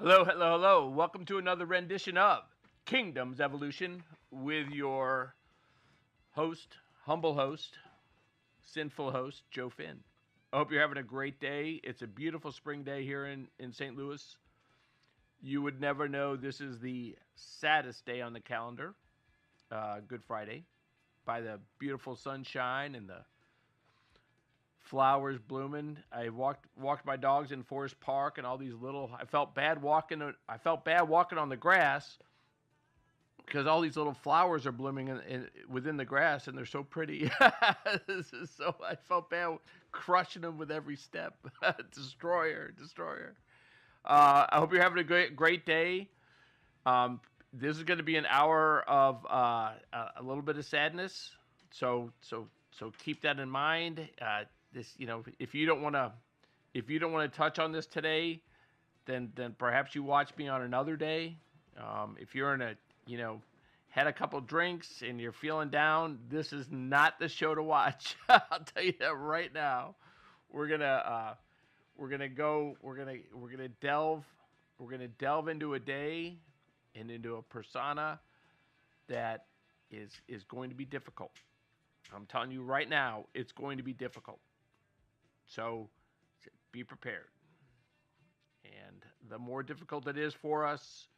Hello, hello, hello. Welcome to another rendition of Kingdom's Evolution with your host, humble host, sinful host, Joe Finn. I hope you're having a great day. It's a beautiful spring day here in St. Louis. You would never know this is the saddest day on the calendar, Good Friday, by the beautiful sunshine and the flowers blooming. I walked my dogs in Forest Park and all these little. I felt bad walking. I felt bad walking on the grass because all these little flowers are blooming within the grass and they're so pretty. So I felt bad crushing them with every step. Destroyer, destroyer. I hope you're having a great day. This is going to be an hour of a little bit of sadness. So keep that in mind. This, if you don't want to touch on this today, then perhaps you watch me on another day. If you're in a, had a couple drinks and you're feeling down, this is not the show to watch. I'll tell you that right now. We're gonna delve into a day and into a persona that is going to be difficult. I'm telling you right now, it's going to be difficult. So be prepared. And the more difficult it is for us,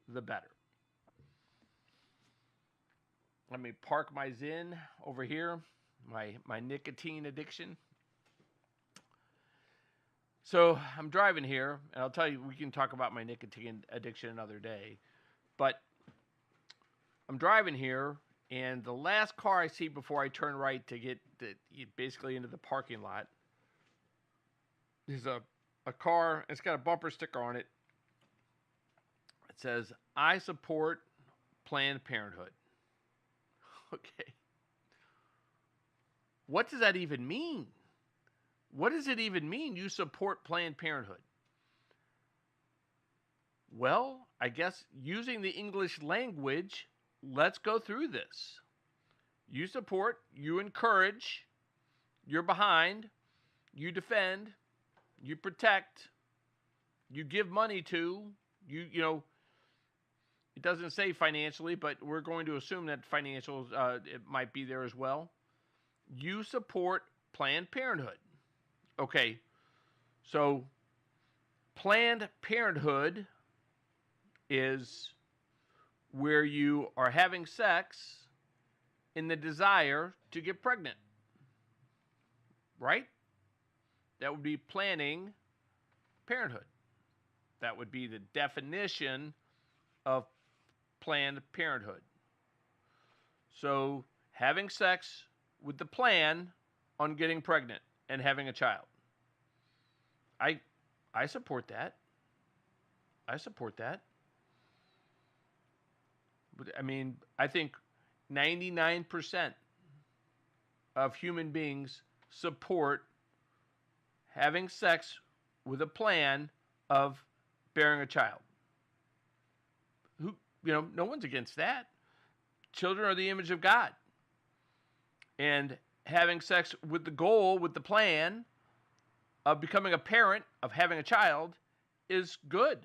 the better. Let me park my Zyn over here, my nicotine addiction. So I'm driving here, and I'll tell you, we can talk about my nicotine addiction another day. But I'm driving here, and the last car I see before I turn right to get basically into the parking lot is a car. It's got a bumper sticker on it. It says, "I support Planned Parenthood." Okay. What does that even mean? What does it even mean, you support Planned Parenthood? Well, I guess using the English language, let's go through this. You support, you encourage, you're behind, you defend, you protect, you give money to, it doesn't say financially, but we're going to assume that financials, it might be there as well. You support Planned Parenthood. Okay, so Planned Parenthood is where you are having sex in the desire to get pregnant, right? That would be Planning Parenthood. That would be the definition of Planned Parenthood. So having sex with the plan on getting pregnant and having a child. I support that. I support that. But I mean, I think 99% of human beings support having sex with a plan of bearing a child. No one's against that. Children are the image of God. And having sex with the goal, with the plan of becoming a parent, of having a child, is good.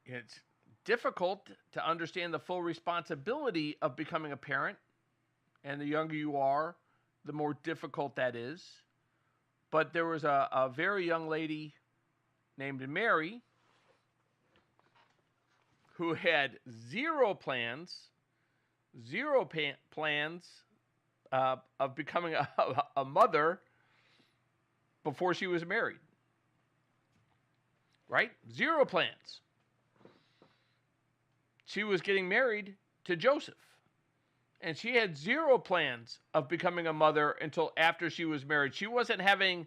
It's difficult to understand the full responsibility of becoming a parent. And the younger you are, the more difficult that is. But there was a very young lady named Mary who had zero plans of becoming a mother before she was married. Right? Zero plans. She was getting married to Joseph. And she had zero plans of becoming a mother until after she was married. She wasn't having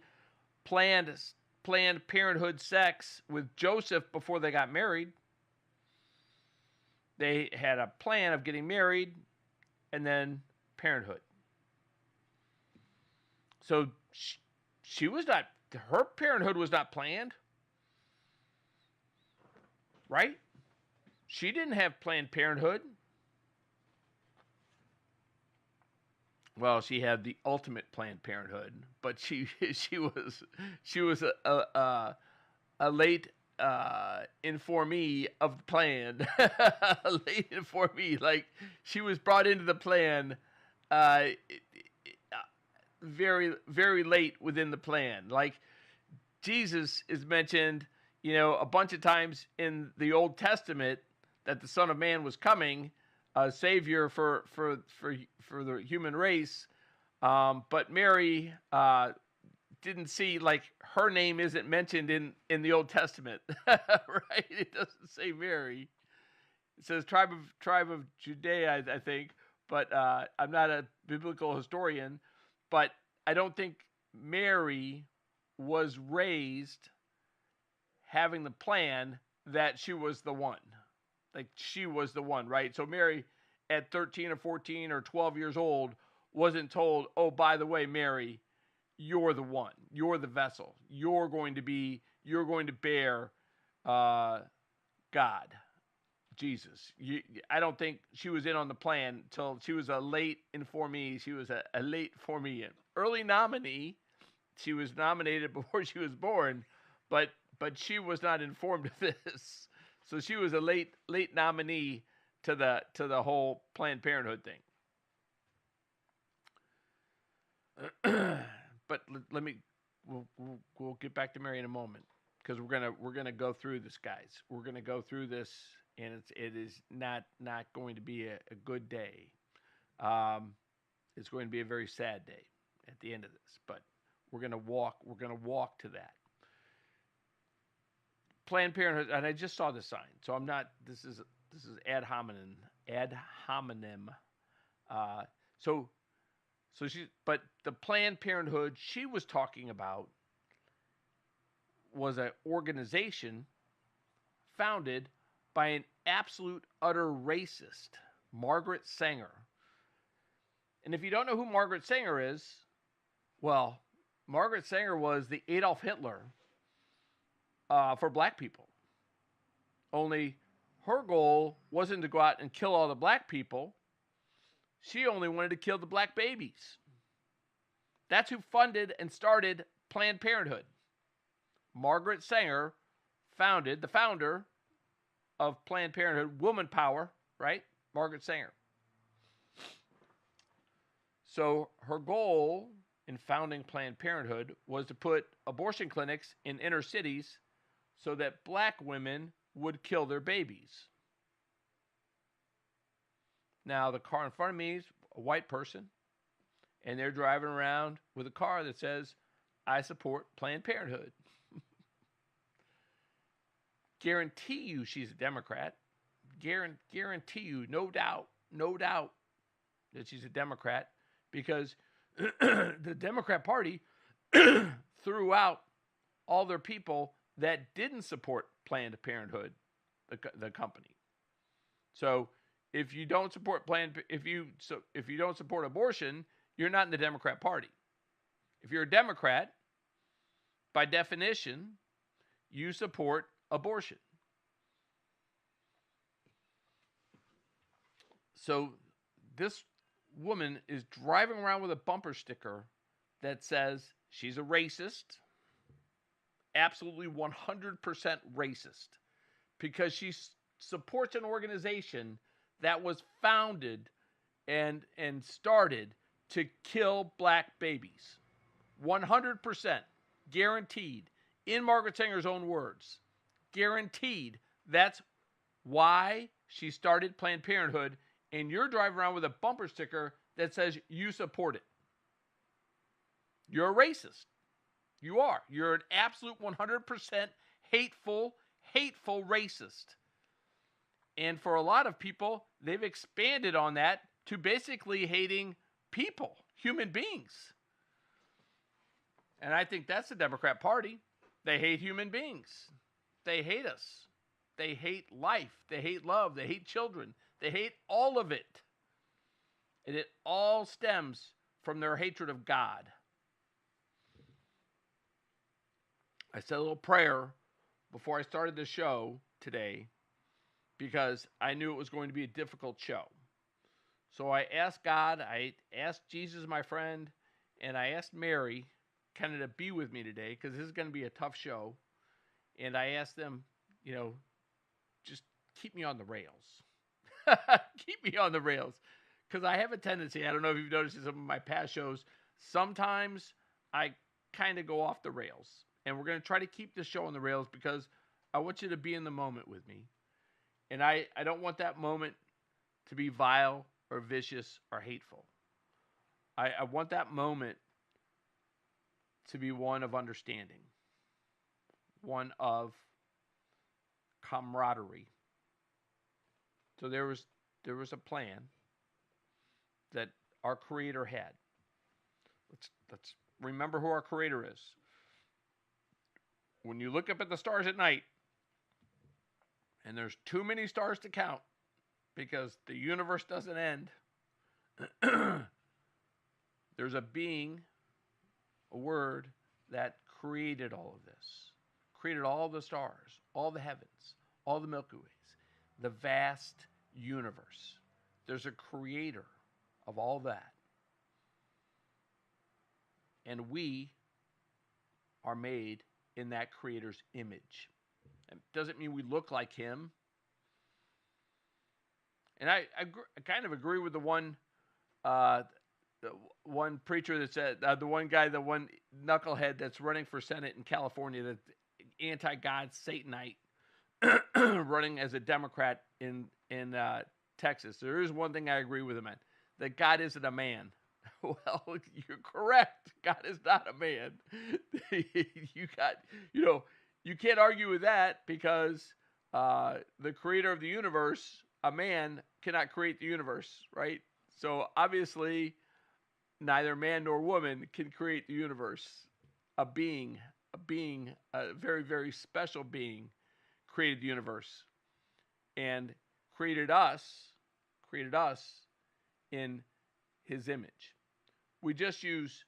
Planned Parenthood sex with Joseph before they got married. They had a plan of getting married and then parenthood. So she was not, her parenthood was not planned. Right? She didn't have Planned Parenthood. Well, she had the ultimate Planned Parenthood, but she was a late informee of the plan. A late informee, like she was brought into the plan uh, very very late within the plan. Like Jesus is mentioned, a bunch of times in the Old Testament that the Son of Man was coming, a savior for the human race. But Mary didn't see, like, her name isn't mentioned in the Old Testament, right? It doesn't say Mary. It says tribe of Judea, I think. But I'm not a biblical historian, but I don't think Mary was raised having the plan that she was the one. Like, she was the one, right? So Mary at 13 or 14 or 12 years old wasn't told, oh, by the way, Mary, you're the one. You're the vessel. You're going to bear God, Jesus. I don't think she was in on the plan until she was a late informee. She was a late formee. Early nominee. She was nominated before she was born, but she was not informed of this. So she was a late nominee to the whole Planned Parenthood thing. But we'll get back to Mary in a moment, because we're gonna go through this, guys. We're gonna go through this, and it is not going to be a good day. It's going to be a very sad day at the end of this, but we're gonna walk to that. Planned Parenthood, and I just saw the sign, so I'm not. This is ad hominem. But the Planned Parenthood she was talking about was an organization founded by an absolute utter racist, Margaret Sanger. And if you don't know who Margaret Sanger is, well, Margaret Sanger was the Adolf Hitler for black people. Only her goal wasn't to go out and kill all the black people. She only wanted to kill the black babies. That's who funded and started Planned Parenthood. Margaret Sanger the founder of Planned Parenthood, woman power, right? Margaret Sanger. So her goal in founding Planned Parenthood was to put abortion clinics in inner cities so that black women would kill their babies. Now, the car in front of me is a white person, and they're driving around with a car that says, I support Planned Parenthood. Guarantee you she's a Democrat. Guarantee you, no doubt that she's a Democrat, because the Democrat Party threw out all their people that didn't support Planned Parenthood, the company. So if you don't support if you don't support abortion, you're not in the Democrat Party. If you're a Democrat, by definition, you support abortion. So this woman is driving around with a bumper sticker that says she's a racist, absolutely 100% racist, because she supports an organization that was founded and started to kill black babies. 100% guaranteed, in Margaret Sanger's own words. Guaranteed. That's why she started Planned Parenthood, and you're driving around with a bumper sticker that says you support it. You're a racist. You are. You're an absolute 100% hateful racist. And for a lot of people, they've expanded on that to basically hating people, human beings. And I think that's the Democrat Party. They hate human beings. They hate us. They hate life. They hate love. They hate children. They hate all of it. And it all stems from their hatred of God. I said a little prayer before I started the show today, because I knew it was going to be a difficult show. So I asked God, I asked Jesus, my friend, and I asked Mary kind of to be with me today because this is going to be a tough show. And I asked them, just keep me on the rails. Keep me on the rails. Because I have a tendency, I don't know if you've noticed in some of my past shows, sometimes I kind of go off the rails. And we're going to try to keep this show on the rails because I want you to be in the moment with me. And I don't want that moment to be vile or vicious or hateful. I want that moment to be one of understanding, one of camaraderie. So there was a plan that our Creator had. Let's remember who our Creator is. When you look up at the stars at night, and there's too many stars to count because the universe doesn't end, there's a being, a word that created all of this, created all the stars, all the heavens, all the Milky Ways, the vast universe. There's a creator of all that. And we are made in that creator's image. It doesn't mean we look like him. And I kind of agree with the one preacher that said, the one knucklehead that's running for Senate in California, that anti-God Satanite, running as a Democrat in Texas. There is one thing I agree with him on, that God isn't a man. Well, you're correct. God is not a man. You can't argue with that because the creator of the universe, a man, cannot create the universe, right? So obviously, neither man nor woman can create the universe. A being, a very, very special being created the universe and created us in his image. We just use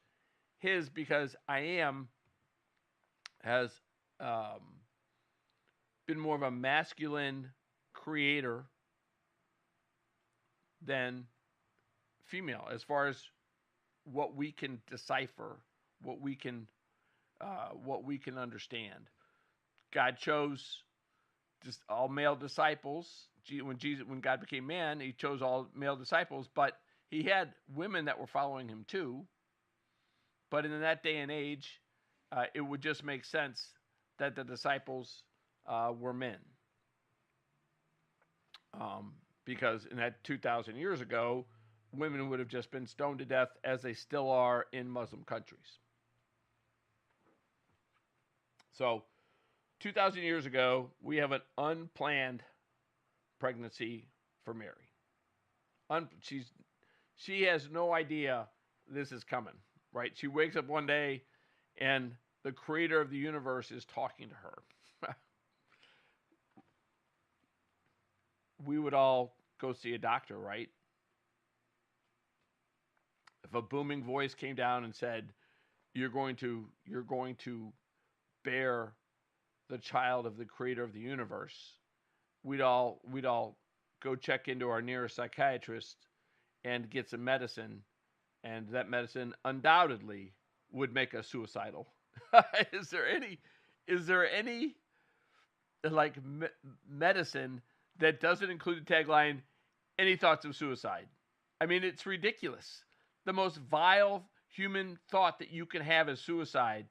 his because I am has been more of a masculine creator than female as far as what we can decipher, what we can understand. God chose just all male disciples. When God became man, he chose all male disciples, but he had women that were following him too. But in that day and age, it would just make sense that the disciples were men. Because in that 2,000 years ago, women would have just been stoned to death as they still are in Muslim countries. So 2,000 years ago, we have an unplanned pregnancy for Mary. She has no idea this is coming, right? She wakes up one day and the creator of the universe is talking to her. We would all go see a doctor, right? If a booming voice came down and said, you're going to bear the child of the creator of the universe, we'd all go check into our nearest psychiatrist and get some medicine, and that medicine undoubtedly would make us suicidal. Is there any like medicine that doesn't include the tagline, any thoughts of suicide? I mean, it's ridiculous. The most vile human thought that you can have is suicide.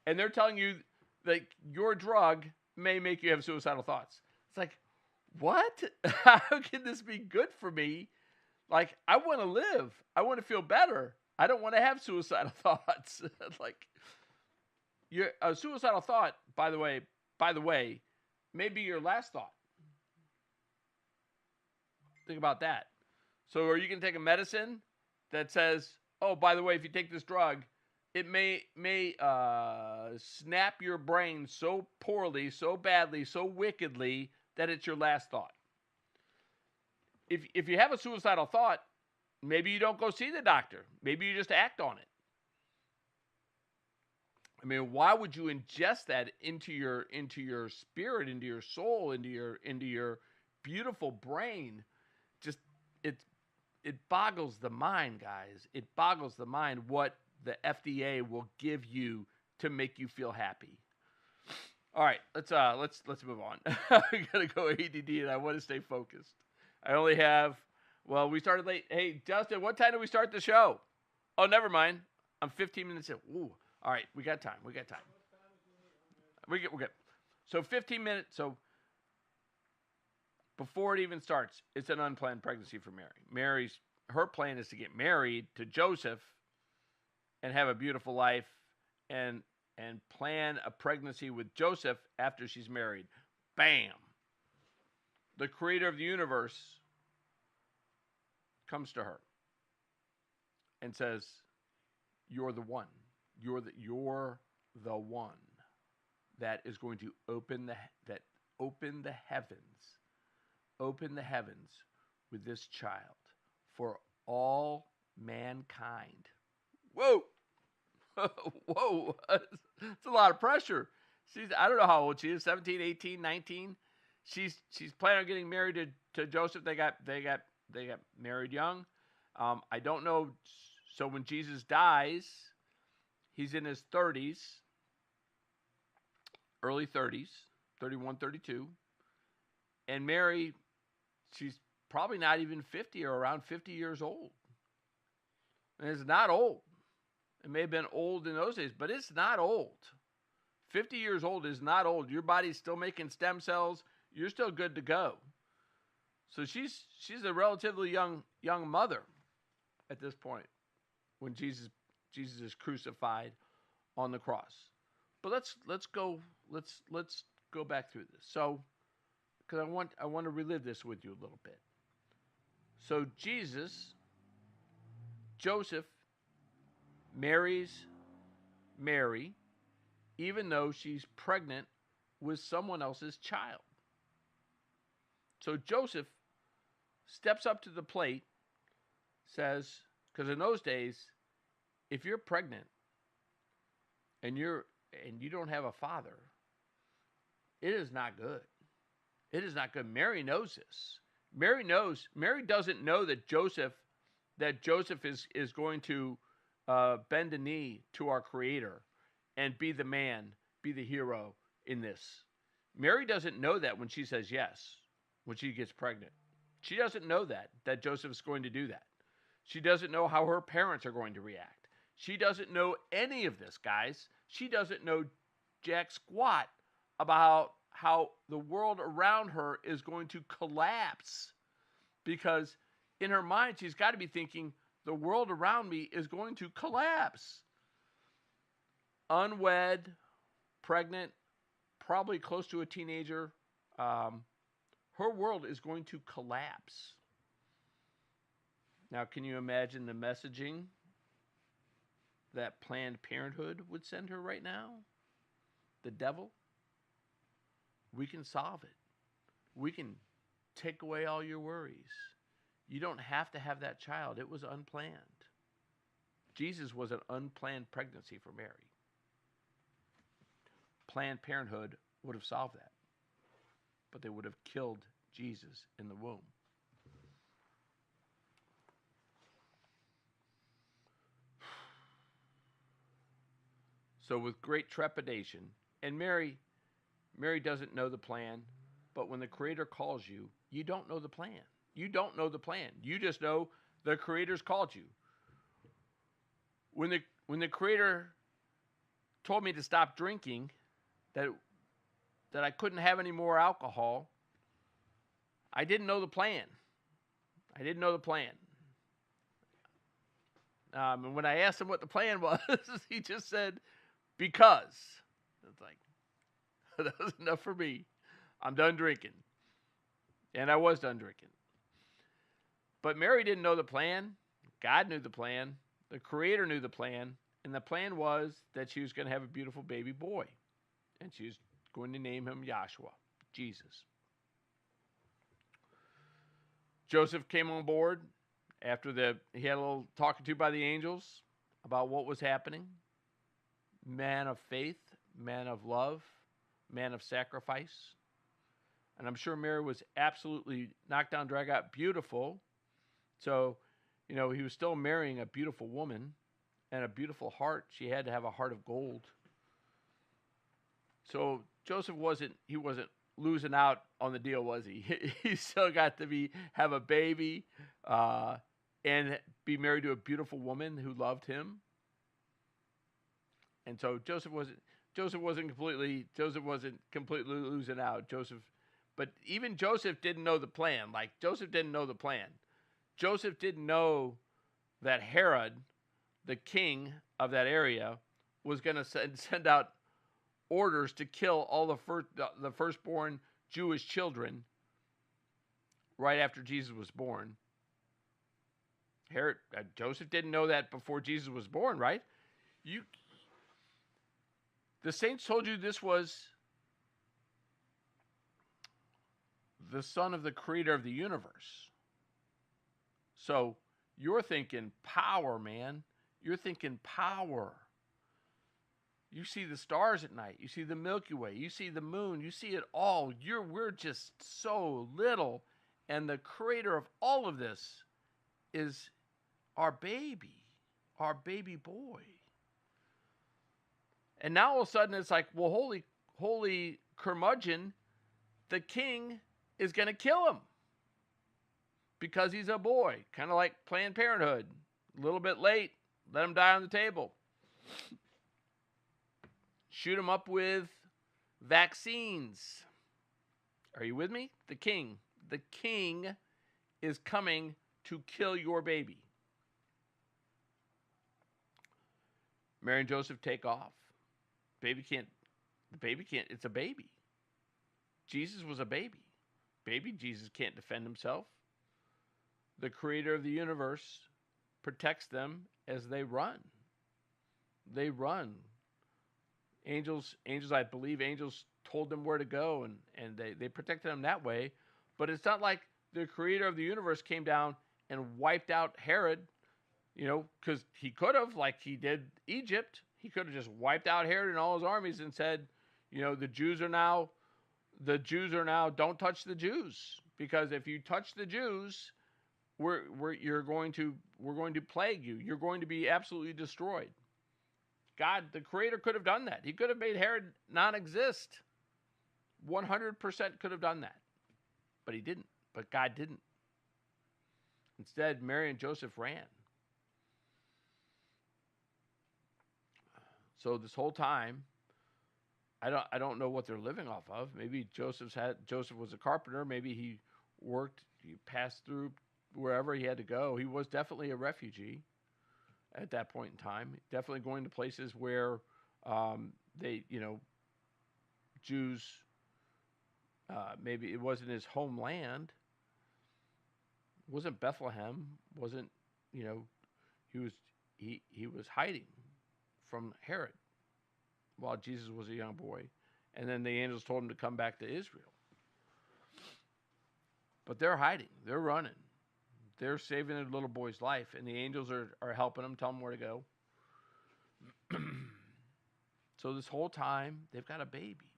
And they're telling you that your drug may make you have suicidal thoughts. It's like, what? How can this be good for me? Like, I want to live. I want to feel better. I don't want to have suicidal thoughts. Like, a suicidal thought, by the way, may be your last thought. Think about that. So are you going to take a medicine that says, oh, by the way, if you take this drug, it may snap your brain so poorly, so badly, so wickedly that it's your last thought. If you have a suicidal thought, maybe you don't go see the doctor. Maybe you just act on it. I mean, why would you ingest that into your spirit, into your soul, into your beautiful brain? Just it boggles the mind, guys. It boggles the mind what the FDA will give you to make you feel happy. All right, let's move on. I gotta go ADD, and I want to stay focused. I only have. Well, we started late. Hey, Justin, what time did we start the show? Oh, never mind. I'm 15 minutes in. Ooh. All right, we got time. We got time. We're good. So 15 minutes. So before it even starts, it's an unplanned pregnancy for Mary. Her plan is to get married to Joseph and have a beautiful life and plan a pregnancy with Joseph after she's married. Bam. The creator of the universe comes to her and says, "You're the one. You're the one that is going to open the heavens with this child for all mankind." Whoa. Whoa. It's a lot of pressure. I don't know how old she is, 17, 18, 19. She's planning on getting married to Joseph. They got married young. I don't know. So when Jesus dies, he's in his 30s, early 30s, 31, 32. And Mary, she's probably not even 50 or around 50 years old. And it's not old. It may have been old in those days, but it's not old. 50 years old is not old. Your body's still making stem cells. You're still good to go. So she's a relatively young mother at this point when Jesus is crucified on the cross. But let's go back through this. So because I want to relive this with you a little bit. So Joseph marries Mary, even though she's pregnant with someone else's child. So Joseph steps up to the plate, says, because in those days, if you're pregnant and you don't have a father, it is not good. It is not good. Mary knows this. Mary doesn't know that Joseph is going to bend a knee to our Creator and be the man, be the hero in this. Mary doesn't know that when she says yes, when she gets pregnant. She doesn't know that Joseph is going to do that. She doesn't know how her parents are going to react. She doesn't know any of this, guys. She doesn't know jack squat about how the world around her is going to collapse, because in her mind, she's got to be thinking, the world around me is going to collapse. Unwed, pregnant, probably close to a teenager. Her world is going to collapse. Now, can you imagine the messaging that Planned Parenthood would send her right now? The devil? We can solve it. We can take away all your worries. You don't have to have that child. It was unplanned. Jesus was an unplanned pregnancy for Mary. Planned Parenthood would have solved that, but they would have killed Jesus in the womb. So with great trepidation, and Mary doesn't know the plan, but when the Creator calls you, you don't know the plan. You don't know the plan. You just know the Creator's called you. When the Creator told me to stop drinking, that I couldn't have any more alcohol, I didn't know the plan. And when I asked him what the plan was, he just said, because. It's like, that was enough for me. I'm done drinking. And I was done drinking. But Mary didn't know the plan. God knew the plan. The Creator knew the plan. And the plan was that she was going to have a beautiful baby boy. And she was going to name him Yahshua, Jesus. Joseph came on board after he had a little talking to by the angels about what was happening. Man of faith, man of love, man of sacrifice. And I'm sure Mary was absolutely knocked down, drag out, beautiful. So You know, he was still marrying a beautiful woman and a beautiful heart. She had to have a heart of gold. So Joseph wasn't losing out on the deal, was he? He still got to have a baby and be married to a beautiful woman who loved him. And so Joseph wasn't completely losing out. But even Joseph didn't know the plan. Like Joseph didn't know the plan. Joseph didn't know that Herod, the king of that area, was going to send out orders to kill all the firstborn Jewish children right after Jesus was born. Joseph didn't know that before Jesus was born, right? The saints told you this was the son of the creator of the universe. So you're thinking power, man. You're thinking power. You see the stars at night. You see the Milky Way. You see the moon. You see it all. We're just so little. And the creator of all of this is our baby boy. And now all of a sudden it's like, well, holy curmudgeon, the king is going to kill him because he's a boy. Kind of like Planned Parenthood. A little bit late. Let him die on the table. Shoot him up with vaccines. Are you with me? The king is coming to kill your baby. Mary and Joseph take off. The baby can't, it's a baby. Jesus was a baby. Baby Jesus can't defend himself. The creator of the universe protects them as they run. They run. Angels, I believe angels told them where to go, and they protected them that way. But it's not like the creator of the universe came down and wiped out Herod, because he could have, like he did Egypt. He could have just wiped out Herod and all his armies and said, the Jews are now, don't touch the Jews, because if you touch the Jews, we're going to plague you. You're going to be absolutely destroyed. God, the creator, could have done that. He could have made Herod non-exist. 100% could have done that. But he didn't. But God didn't. Instead, Mary and Joseph ran. So this whole time, I don't know what they're living off of. Maybe Joseph was a carpenter. Maybe he passed through wherever he had to go. He was definitely a refugee at that point in time. Definitely going to places where Jews, maybe it wasn't his homeland. It wasn't Bethlehem. Wasn't, he was hiding from Herod while Jesus was a young boy. And then the angels told him to come back to Israel. But they're hiding. They're running. They're saving their little boy's life, and the angels are helping them, tell them where to go. So this whole time, they've got a baby.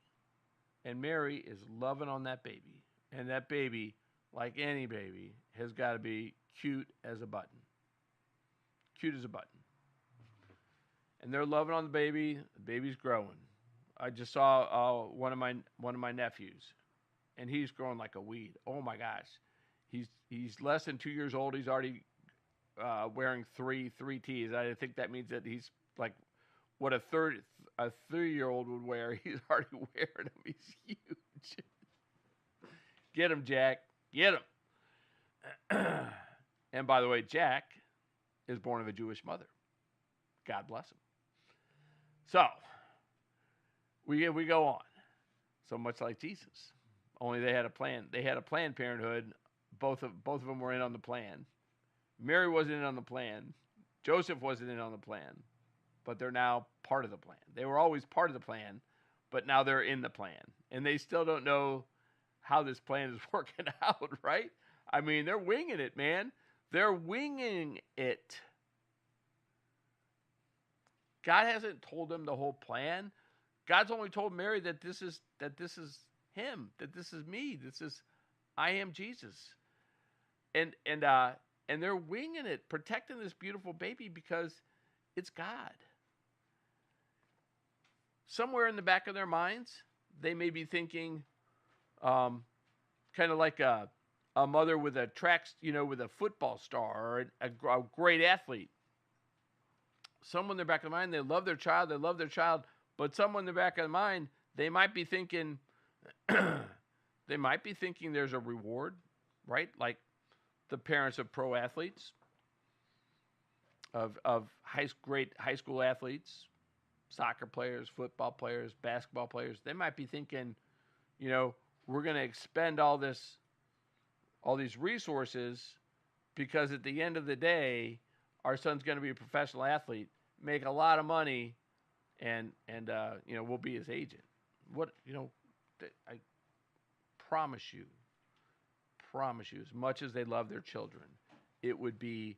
And Mary is loving on that baby. And that baby, like any baby, has got to be cute as a button. Cute as a button. And they're loving on the baby. The baby's growing. I just saw one of my nephews, and he's growing like a weed. Oh my gosh. He's less than 2 years old. He's already wearing three tees. I think that means that he's like what a 3-year-old would wear. He's already wearing them. He's huge. Get him, Jack. Get him. And by the way, Jack is born of a Jewish mother. God bless him. So we go on. So much like Jesus. Only they had a plan. They had a Planned Parenthood. Both of them were in on the plan. Mary wasn't in on the plan. Joseph wasn't in on the plan. But they're now part of the plan. They were always part of the plan, but now they're in the plan. And they still don't know how this plan is working out, right? I mean, they're winging it, man. They're winging it. God hasn't told them the whole plan. God's only told Mary that this is him, that this is me, I am Jesus. And And they're winging it, protecting this beautiful baby because it's God. Somewhere in the back of their minds, they may be thinking, kind of like a mother with a with a football star or a great athlete. Someone in the back of their mind, they love their child, but someone in the back of their mind, they might be thinking, there's a reward, right? Like the parents of pro athletes, of great high school athletes, soccer players, football players, basketball players. They might be thinking, we're going to expend all these resources because at the end of the day, our son's going to be a professional athlete, make a lot of money, and we'll be his agent. I promise you, as much as they love their children, it would be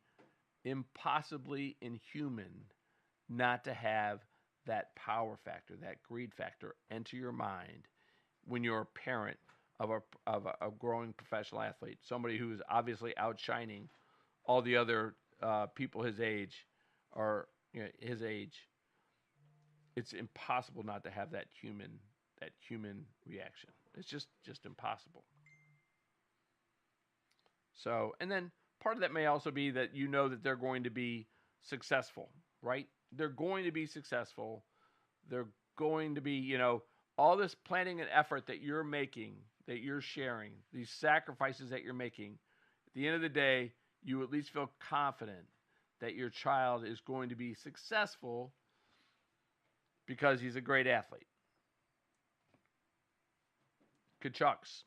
impossibly inhuman not to have that power factor, that greed factor enter your mind when you're a parent of a growing professional athlete, somebody who is obviously outshining all the other people his age. It's impossible not to have that human reaction. It's just impossible. So, and then part of that may also be that that they're going to be successful, right? They're going to be successful. They're going to be, all this planning and effort that you're making, that you're sharing, these sacrifices that you're making. At the end of the day, you at least feel confident that your child is going to be successful because he's a great athlete. Kachucks.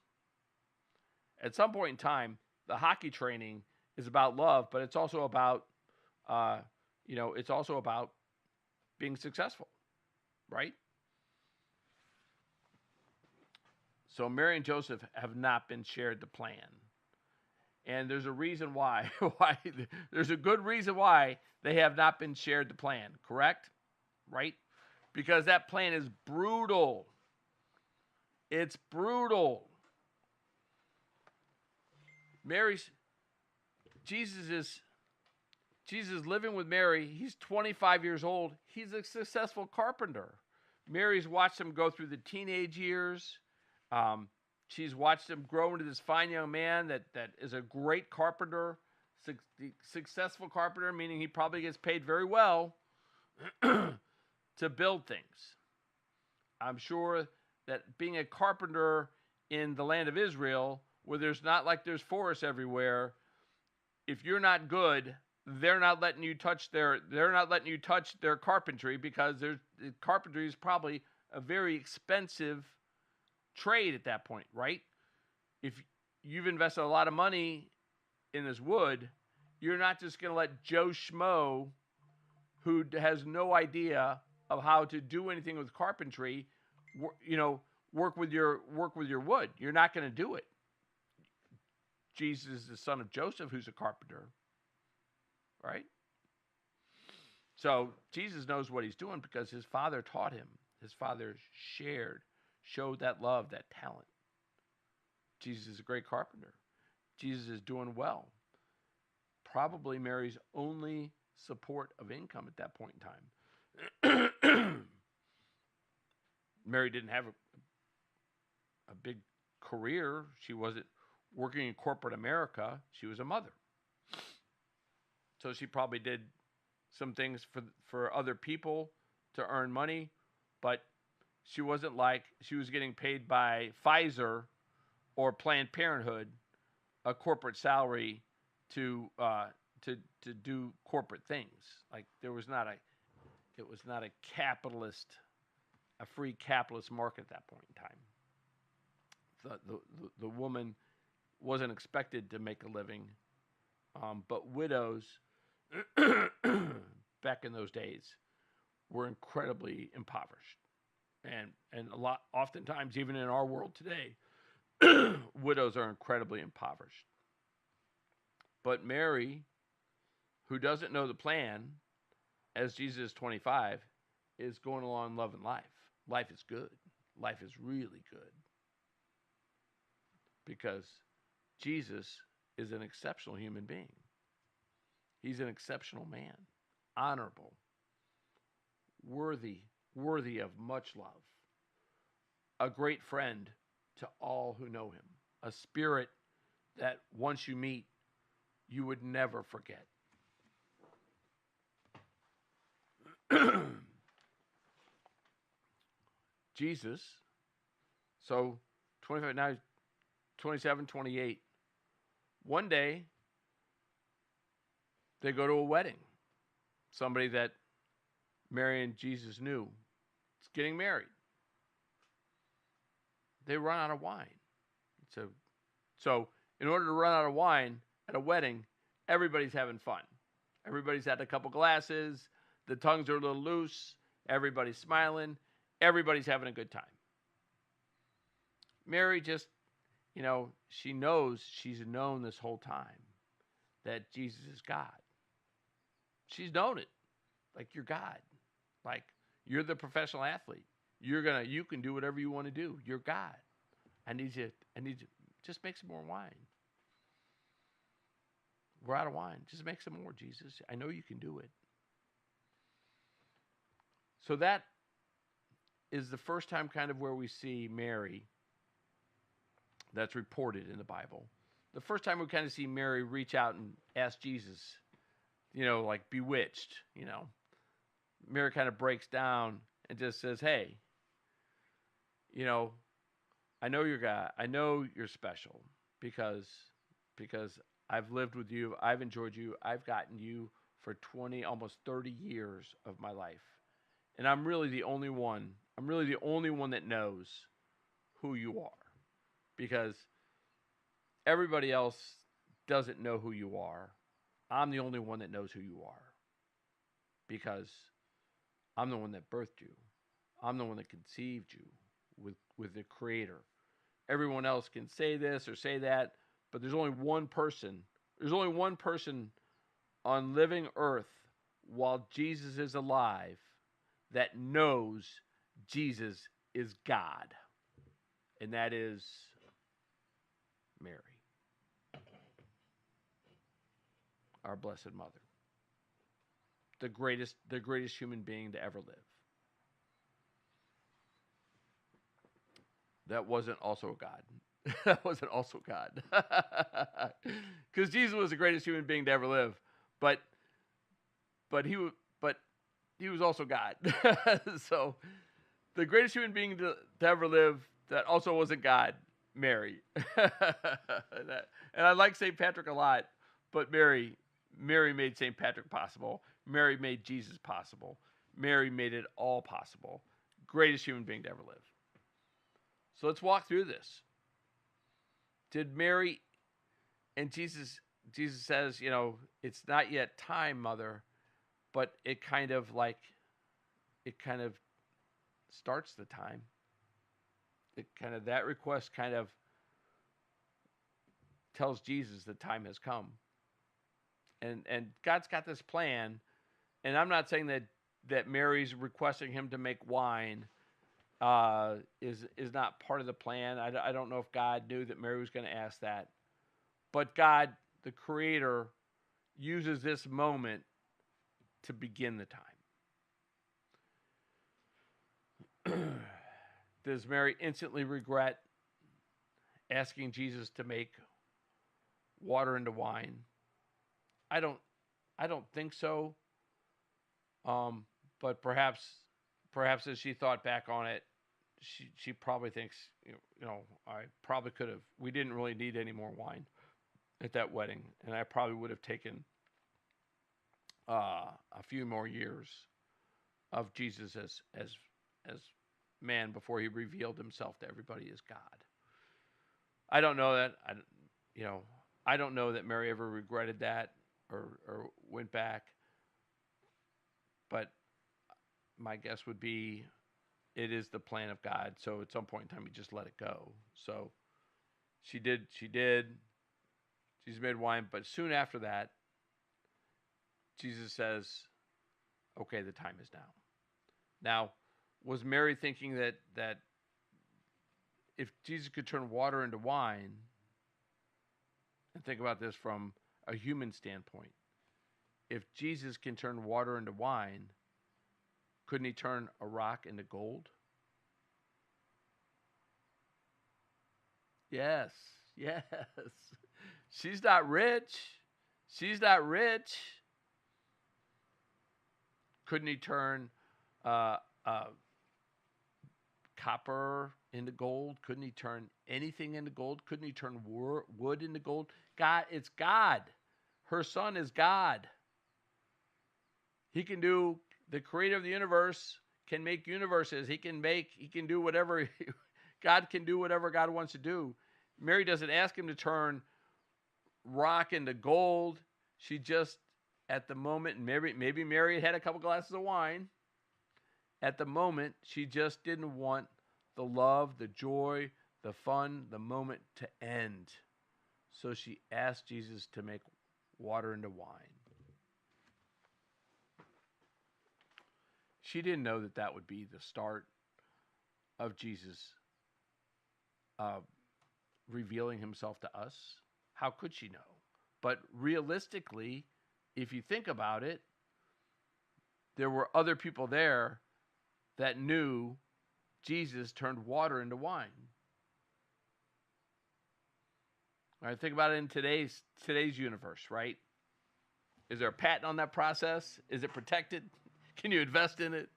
At some point in time, the hockey training is about love, but it's also about, being successful, right? So Mary and Joseph have not been shared the plan. And there's a reason why. There's a good reason why they have not been shared the plan, correct? Right? Because that plan is brutal. It's brutal. Jesus is living with Mary. He's 25 years old. He's a successful carpenter. Mary's watched him go through the teenage years. She's watched him grow into this fine young man that is a great carpenter, successful carpenter, meaning he probably gets paid very well to build things. I'm sure that being a carpenter in the land of Israel, where there's forests everywhere, if you're not good, they're not letting you touch their carpentry, because carpentry is probably a very expensive trade at that point, right? If you've invested a lot of money in this wood, you're not just going to let Joe Schmo, who has no idea of how to do anything with carpentry, work with your wood. You're not going to do it. Jesus is the son of Joseph, who's a carpenter, right? So Jesus knows what he's doing because his father taught him. His father showed that love, that talent. Jesus is a great carpenter. Jesus is doing well. Probably Mary's only support of income at that point in time. Mary didn't have a big career. She wasn't working in corporate America. She was a mother. So she probably did some things for other people to earn money, but she wasn't like she was getting paid by Pfizer or Planned Parenthood a corporate salary to do corporate things. Like it was not a free capitalist market at that point in time. The woman wasn't expected to make a living, but widows back in those days were incredibly impoverished, and oftentimes even in our world today, widows are incredibly impoverished. But Mary, who doesn't know the plan, as Jesus is 25, is going along loving life. Life is good. Life is really good. Because Jesus is an exceptional human being. He's an exceptional man, honorable, worthy of much love, a great friend to all who know him, a spirit that once you meet, you would never forget. Jesus, so 25, now 27, 28. One day, they go to a wedding. Somebody that Mary and Jesus knew is getting married. They run out of wine. So in order to run out of wine at a wedding, everybody's having fun. Everybody's had a couple glasses. The tongues are a little loose. Everybody's smiling. Everybody's having a good time. Mary just, she knows, she's known this whole time that Jesus is God. She's known it. Like, you're God. Like, you're the professional athlete. You can do whatever you want to do. You're God. I need you, just make some more wine. We're out of wine. Just make some more, Jesus. I know you can do it. So that is the first time kind of where we see Mary that's reported in the Bible. The first time we kind of see Mary reach out and ask Jesus, like bewitched, Mary kind of breaks down and just says, hey, I know you're God. I know you're special because I've lived with you. I've enjoyed you. I've gotten you for 20, almost 30 years of my life. And I'm really the only one that knows who you are, because everybody else doesn't know who you are. I'm the only one that knows who you are, because I'm the one that birthed you. I'm the one that conceived you with the Creator. Everyone else can say this or say that, but there's only one person. There's only one person on living earth while Jesus is alive that knows Jesus is God, and that is Mary, our Blessed Mother, the greatest human being to ever live. That wasn't also God. That wasn't also God, because Jesus was the greatest human being to ever live, but he was also God. So the greatest human being to ever live that also wasn't God, Mary. And I like St. Patrick a lot, but Mary made St. Patrick possible. Mary made Jesus possible. Mary made it all possible. Greatest human being to ever live. So let's walk through this. Did Mary and Jesus says, it's not yet time, Mother, but it kind of starts the time. That request kind of tells Jesus the time has come. And God's got this plan, and I'm not saying that Mary's requesting him to make wine is not part of the plan. I don't know if God knew that Mary was going to ask that. But God, the Creator, uses this moment to begin the time. Does Mary instantly regret asking Jesus to make water into wine? I don't think so. But perhaps as she thought back on it, she probably thinks, I probably could have. We didn't really need any more wine at that wedding, and I probably would have taken a few more years of Jesus as man before he revealed himself to everybody as God. I don't know that. I don't know that Mary ever regretted that or went back. But my guess would be it is the plan of God. So at some point in time, he just let it go. So she did. Jesus made wine. But soon after that, Jesus says, okay, the time is now. Now, was Mary thinking that if Jesus could turn water into wine, and think about this from a human standpoint, if Jesus can turn water into wine, couldn't he turn a rock into gold? Yes, yes. She's not rich. She's not rich. Couldn't he turn uh, uh, copper into gold? Couldn't he turn anything into gold? Couldn't he turn wood into gold? God, it's God. Her son is God. He can do, the creator of the universe can make universes. He can do whatever, God can do whatever God wants to do. Mary doesn't ask him to turn rock into gold. She just, at the moment, maybe Mary had a couple glasses of wine. At the moment, she just didn't want the love, the joy, the fun, the moment to end. So she asked Jesus to make water into wine. She didn't know that that would be the start of Jesus revealing himself to us. How could she know? But realistically, if you think about it, there were other people there that knew Jesus turned water into wine. All right, think about it in today's universe, right? Is there a patent on that process? Is it protected? Can you invest in it?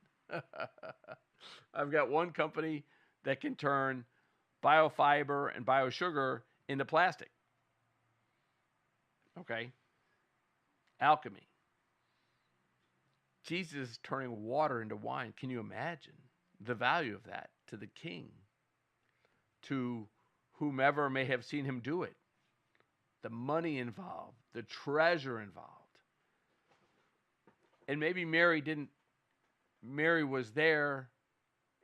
I've got one company that can turn biofiber and biosugar into plastic. Okay? Alchemy. Jesus turning water into wine. Can you imagine the value of that to the king, to whomever may have seen him do it? The money involved, the treasure involved. And maybe Mary was there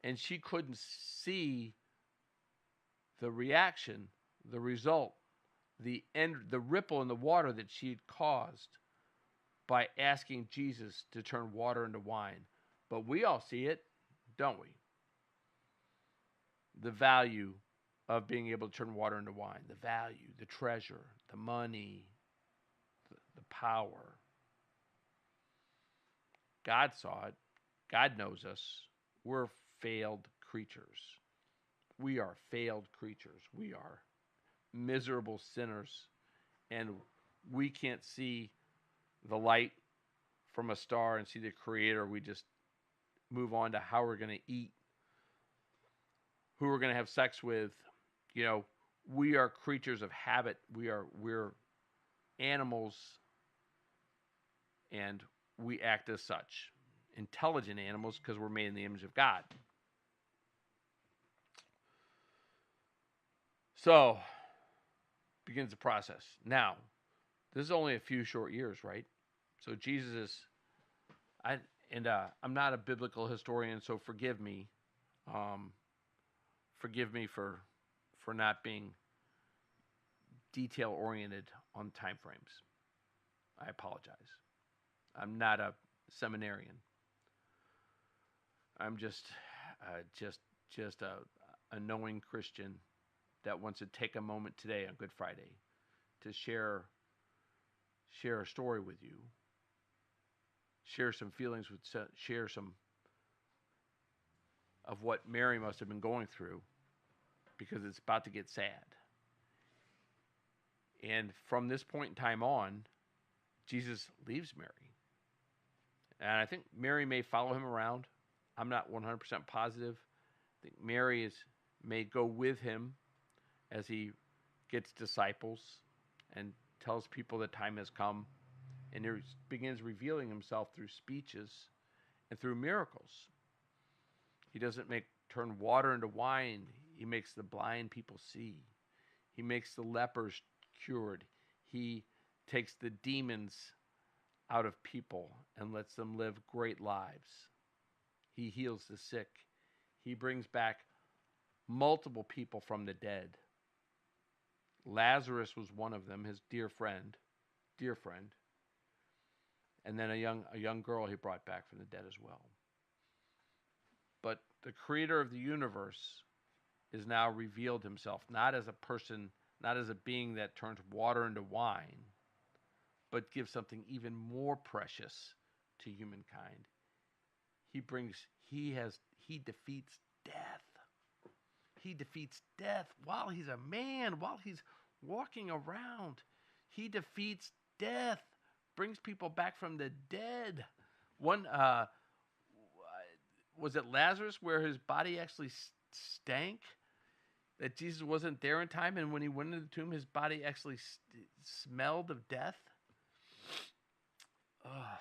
and she couldn't see the reaction, the result, the ripple in the water that she had caused by asking Jesus to turn water into wine. But we all see it, don't we? The value of being able to turn water into wine, the value, the treasure, the money, the power. God saw it. God knows us. We're failed creatures. We are failed creatures. We are miserable sinners. And we can't see the light from a star and see the Creator. We just move on to how we're going to eat, who we're going to have sex with. You know, we are creatures of habit. We're animals, and we act as such. Intelligent animals, because we're made in the image of God. So, begins the process. Now, this is only a few short years, right? So Jesus is, I'm not a biblical historian, so forgive me. Forgive me for not being detail oriented on time frames. I apologize. I'm not a seminarian. I'm just a knowing Christian that wants to take a moment today on Good Friday to share a story with you, share some feelings share some of what Mary must have been going through, because it's about to get sad. And from this point in time on, Jesus leaves Mary. And I think Mary may follow him around. I'm not 100% positive. I think Mary may go with him as he gets disciples and tells people the time has come. And he begins revealing himself through speeches and through miracles. He doesn't turn water into wine. He makes the blind people see. He makes the lepers cured. He takes the demons out of people and lets them live great lives. He heals the sick. He brings back multiple people from the dead. Lazarus was one of them, his dear friend. And then a young girl he brought back from the dead as well. But the creator of the universe is now revealed himself, not as a person, not as a being that turns water into wine, but gives something even more precious to humankind. He defeats death. He defeats death while he's a man, while he's walking around. He defeats death, brings people back from the dead. One, was it Lazarus where his body actually stank? That Jesus wasn't there in time, and when he went into the tomb, his body actually smelled of death? Oh.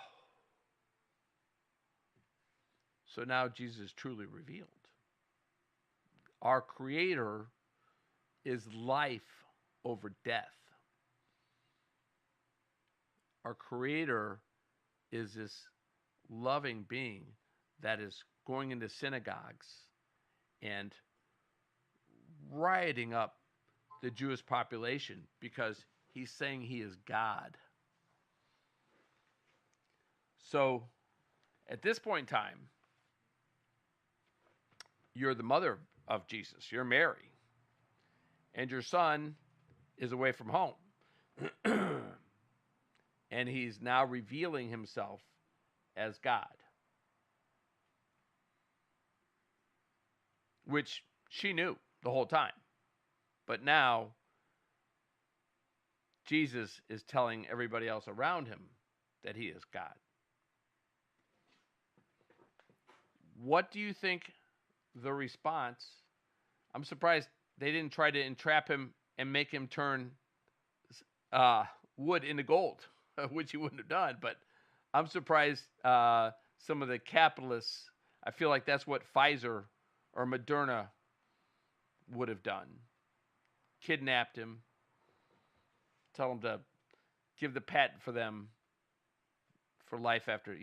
So now Jesus is truly revealed. Our Creator is life over death. Our Creator is this loving being that is going into synagogues and rioting up the Jewish population because he's saying he is God. So at this point in time, you're the mother of Jesus. You're Mary. And your son is away from home. And he's now revealing himself as God, which she knew the whole time. But now Jesus is telling everybody else around him that he is God. What do you think the response? I'm surprised they didn't try to entrap him and make him turn wood into gold, which he wouldn't have done. But I'm surprised some of the capitalists, I feel like that's what Pfizer or Moderna would have done. Kidnapped him, tell him to give the patent for them for life after,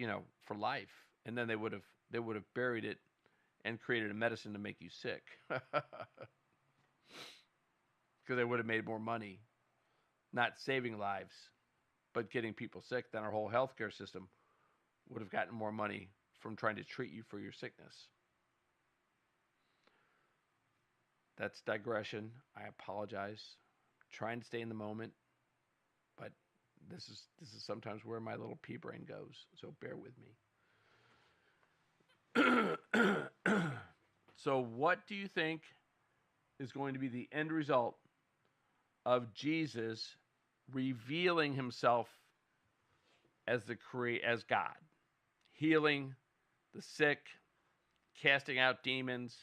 for life. And then they would have buried it and created a medicine to make you sick. Because they would have made more money, not saving lives, but getting people sick. Then our whole healthcare system would have gotten more money from trying to treat you for your sickness. That's digression. I apologize. I'm trying to stay in the moment, but this is sometimes where my little pea brain goes, so bear with me. So what do you think is going to be the end result of Jesus revealing himself as as God, healing the sick, casting out demons,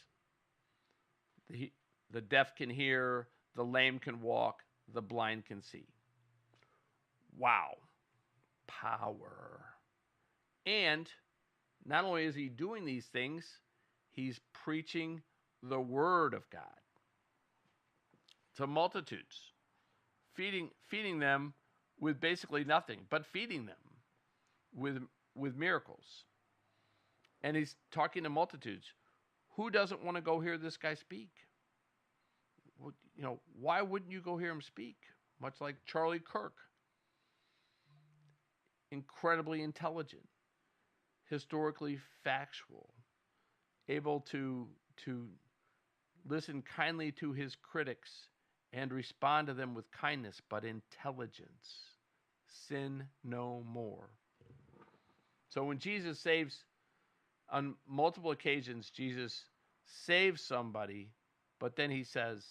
the deaf can hear, the lame can walk, the blind can see? Wow. Power. And not only is he doing these things, he's preaching the word of God to multitudes, feeding them with basically nothing, but feeding them with miracles. And he's talking to multitudes. Who doesn't want to go hear this guy speak? Why wouldn't you go hear him speak? Much like Charlie Kirk. Incredibly intelligent, historically factual, able to listen kindly to his critics and respond to them with kindness, but intelligence. Sin no more. So when Jesus saves, on multiple occasions, Jesus saves somebody, but then he says,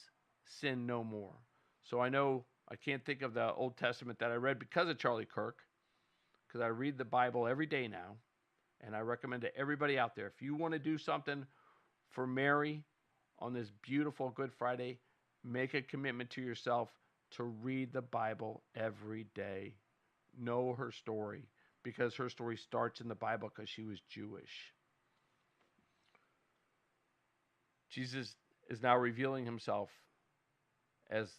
sin no more. So I can't think of the Old Testament that I read because of Charlie Kirk, because I read the Bible every day now, and I recommend to everybody out there, if you want to do something for Mary on this beautiful Good Friday, make a commitment to yourself to read the Bible every day. Know her story, because her story starts in the Bible because she was Jewish. Jesus is now revealing himself as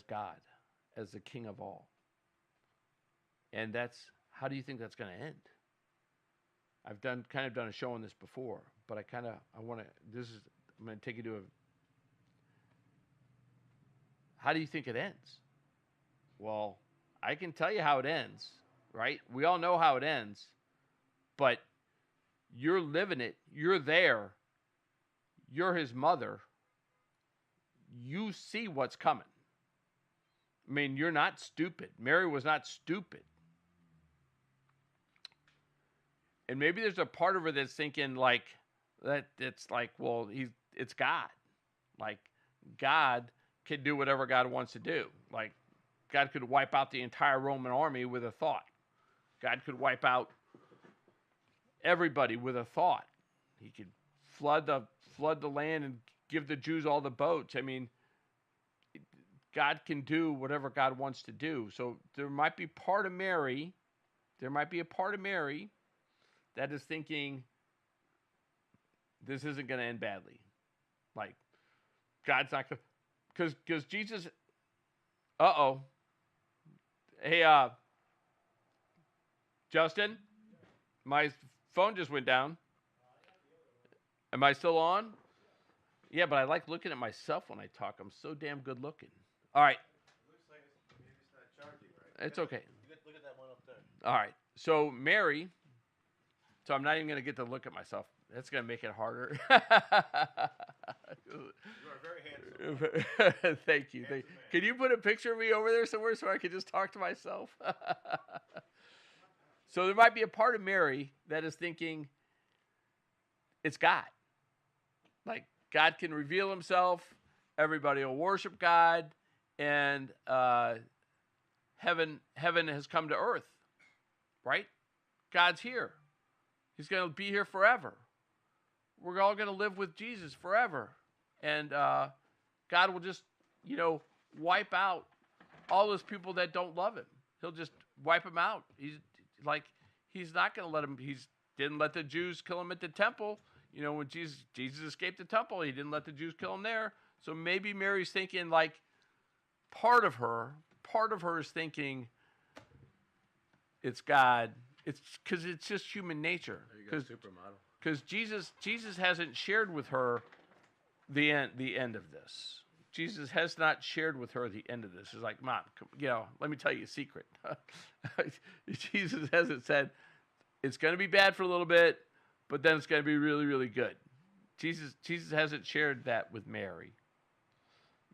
God, as the King of all. And how do you think that's going to end? I've done a show on this before, but I'm going to take you to how do you think it ends? Well, I can tell you how it ends, right? We all know how it ends, but you're living it. You're there. You're his mother. You see what's coming. I mean, you're not stupid. Mary was not stupid. And maybe there's a part of her that's thinking like that. It's like, well, it's God. Like God can do whatever God wants to do. Like God could wipe out the entire Roman army with a thought. God could wipe out everybody with a thought. He could flood the land and give the Jews all the boats. I mean, God can do whatever God wants to do. So there might be part of Mary, that is thinking this isn't going to end badly. Like God's not going to, because Jesus, hey, Justin, my phone just went down. Am I still on? Yeah, but I like looking at myself when I talk. I'm so damn good looking. All right. Looks like maybe it's not charging right. It's okay. Look at that one up there. All right. So Mary, so I'm not even going to get to look at myself. That's going to make it harder. You are very handsome. Thank you. Can you put a picture of me over there somewhere so I can just talk to myself? So there might be a part of Mary that is thinking it's God. Like God can reveal himself. Everybody will worship God. And heaven has come to earth. Right? God's here. He's going to be here forever. We're all going to live with Jesus forever. And God will just, wipe out all those people that don't love him. He'll just wipe them out. He's not going to let them. He didn't let the Jews kill him at the temple. When Jesus escaped the temple, he didn't let the Jews kill him there. So maybe Mary's thinking like part of her is thinking it's God. It's because it's just human nature. Because Jesus hasn't shared with her the end of this. Jesus has not shared with her the end of this. It's like, Mom, let me tell you a secret. Jesus hasn't said it's going to be bad for a little bit, but then it's going to be really, really good. Jesus hasn't shared that with Mary.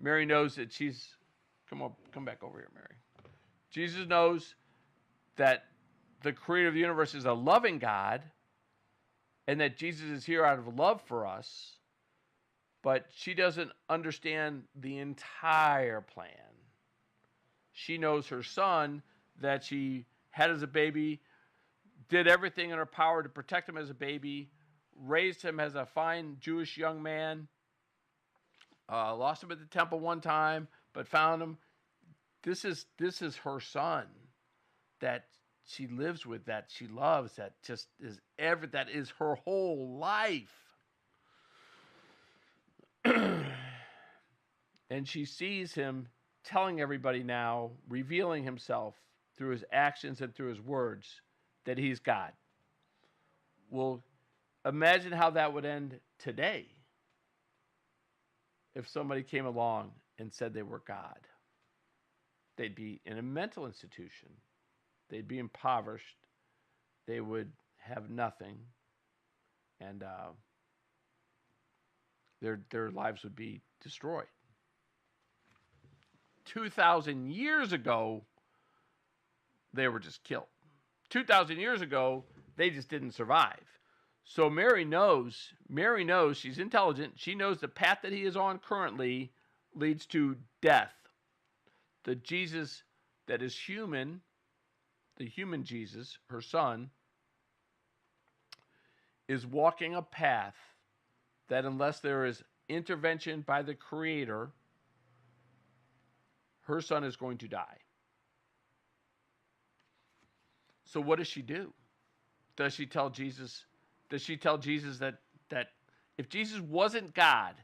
Mary knows that come back over here, Mary. Jesus knows that the creator of the universe is a loving God and that Jesus is here out of love for us, but she doesn't understand the entire plan. She knows her son that she had as a baby, did everything in her power to protect him as a baby, raised him as a fine Jewish young man, lost him at the temple one time, but found him. This is her son that she lives with, that she loves, that just is that is her whole life. And she sees him telling everybody now, revealing himself through his actions and through his words, that he's God. Well, imagine how that would end today if somebody came along and said they were God. They'd be in a mental institution. They'd be impoverished. They would have nothing. And their lives would be destroyed. 2,000 years ago, they were just killed. 2,000 years ago, they just didn't survive. So Mary knows, she's intelligent. She knows the path that he is on currently leads to death. The Jesus that is human, the human Jesus, her son, is walking a path that unless there is intervention by the Creator, her son is going to die. So what does she do? Does she tell Jesus that if Jesus wasn't God,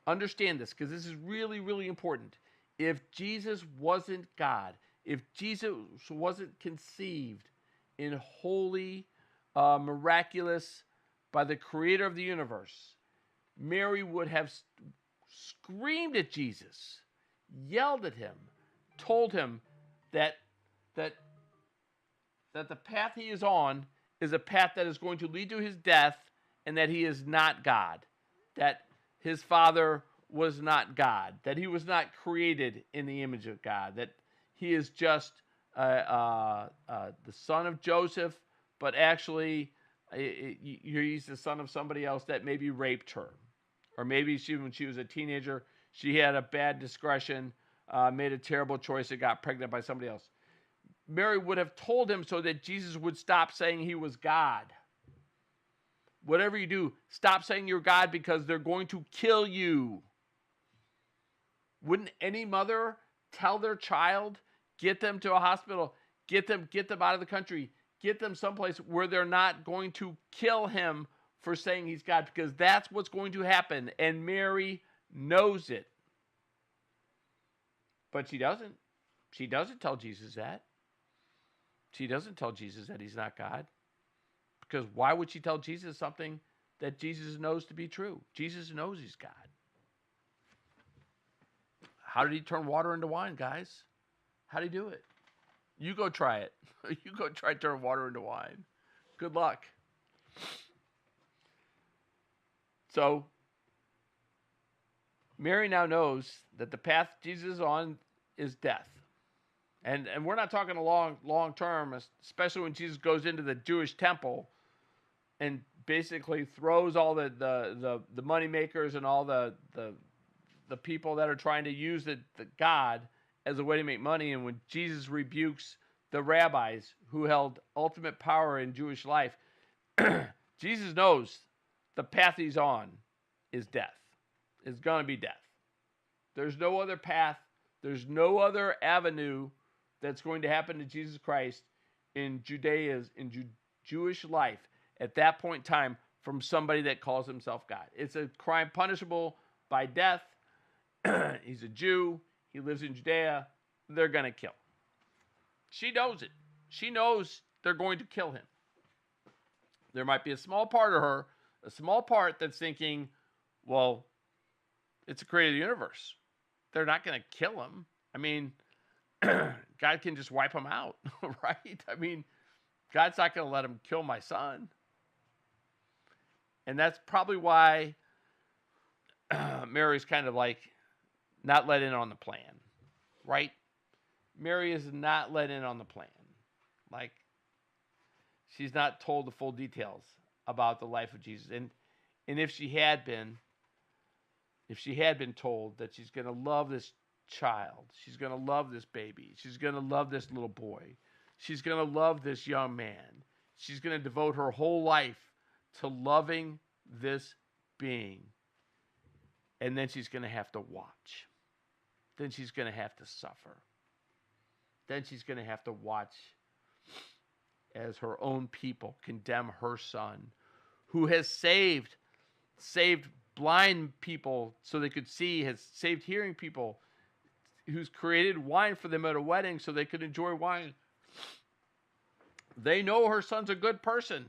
understand this, because this is really, really important. If Jesus wasn't God, if Jesus wasn't conceived in holy, miraculous, by the Creator of the universe, Mary would have screamed at Jesus, yelled at him, told him that the path he is on is a path that is going to lead to his death, and that he is not God, that his father was not God, that he was not created in the image of God, that he is just the son of Joseph, but actually he's the son of somebody else that maybe raped her. Or maybe when she was a teenager, she had a bad discretion, made a terrible choice, and got pregnant by somebody else. Mary would have told him so that Jesus would stop saying he was God. Whatever you do, stop saying you're God because they're going to kill you. Wouldn't any mother tell their child, get them to a hospital, get them out of the country, get them someplace where they're not going to kill him for saying he's God, because that's what's going to happen, and Mary knows it. But she doesn't. She doesn't tell Jesus that. She doesn't tell Jesus that he's not God. Because why would she tell Jesus something that Jesus knows to be true? Jesus knows he's God. How did he turn water into wine, guys? How did he do it? You go try it. You go try to turn water into wine. Good luck. So, Mary now knows that the path Jesus is on is death. And we're not talking a long term, especially when Jesus goes into the Jewish temple and basically throws all the money makers and all the people that are trying to use the God as a way to make money. And when Jesus rebukes the rabbis who held ultimate power in Jewish life, Jesus knows the path he's on is death. It's going to be death. There's no other path. There's no other avenue that's going to happen to Jesus Christ in Jewish life at that point in time from somebody that calls himself God. It's a crime punishable by death. He's a Jew. He lives in Judea. They're going to kill him. She knows it. She knows they're going to kill him. There might be a small part of her, a small part that's thinking, well, it's the creator of the universe. They're not going to kill him. I mean, God can just wipe him out, right? I mean, God's not going to let him kill my son. And that's probably why Mary's kind of like not let in on the plan, right? Mary is not let in on the plan. Like, she's not told the full details about the life of Jesus. And if she had been told that she's going to love this child, she's going to love this baby, she's going to love this little boy, she's going to love this young man, she's going to devote her whole life to loving this being, and then she's going to have to watch. Then she's going to have to suffer. Then she's going to have to watch as her own people condemn her son, who has saved blind people so they could see, has saved hearing people, who's created wine for them at a wedding so they could enjoy wine. They know her son's a good person.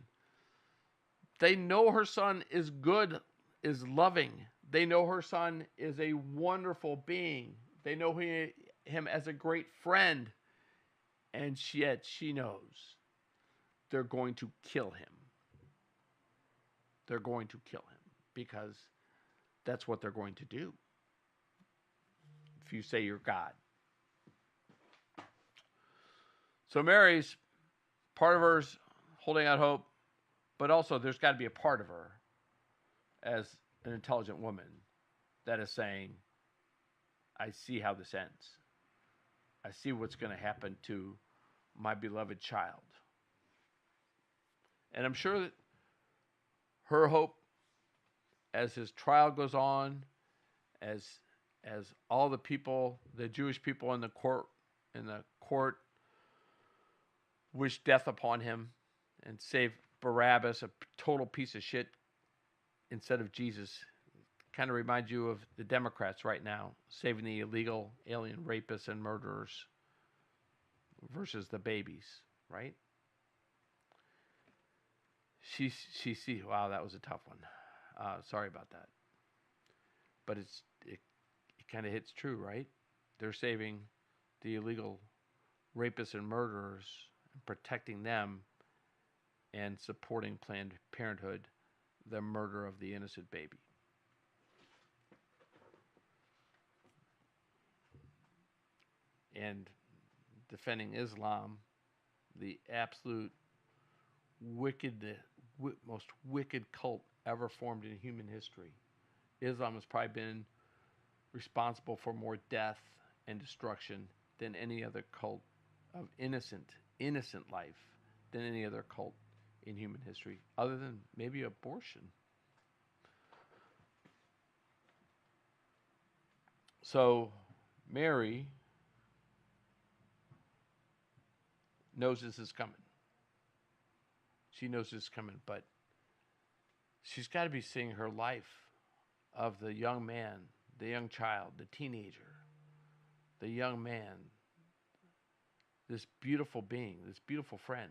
They know her son is good, is loving. They know her son is a wonderful being. They know him as a great friend. And yet she knows they're going to kill him. They're going to kill him because that's what they're going to do if you say you're God. So Mary's, part of her's holding out hope, but also there's got to be a part of her as an intelligent woman that is saying, I see how this ends. I see what's going to happen to my beloved child. And I'm sure that her hope, as his trial goes on, as all the people, the Jewish people in the court wish death upon him and save Barabbas, a total piece of shit, instead of Jesus. Kind of reminds you of the Democrats right now, saving the illegal alien rapists and murderers versus the babies, right? She wow, that was a tough one. Sorry about that. But it kind of hits true, right? They're saving the illegal rapists and murderers and protecting them and supporting Planned Parenthood, the murder of the innocent baby. And defending Islam, the absolute most wicked cult ever formed in human history. Islam has probably been responsible for more death and destruction than any other cult of innocent life, than any other cult in human history, other than maybe abortion. So Mary knows this is coming. She knows this is coming, but she's got to be seeing her life of the young man, the young child, the teenager, the young man, this beautiful being, this beautiful friend,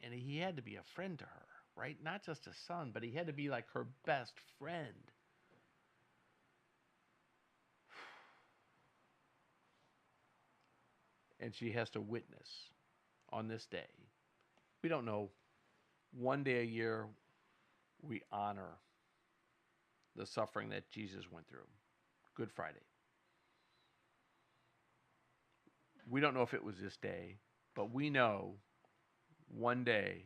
and he had to be a friend to her, right? Not just a son, but he had to be like her best friend. And she has to witness on this day. We don't know. One day a year, we honor the suffering that Jesus went through. Good Friday. We don't know if it was this day, but we know one day,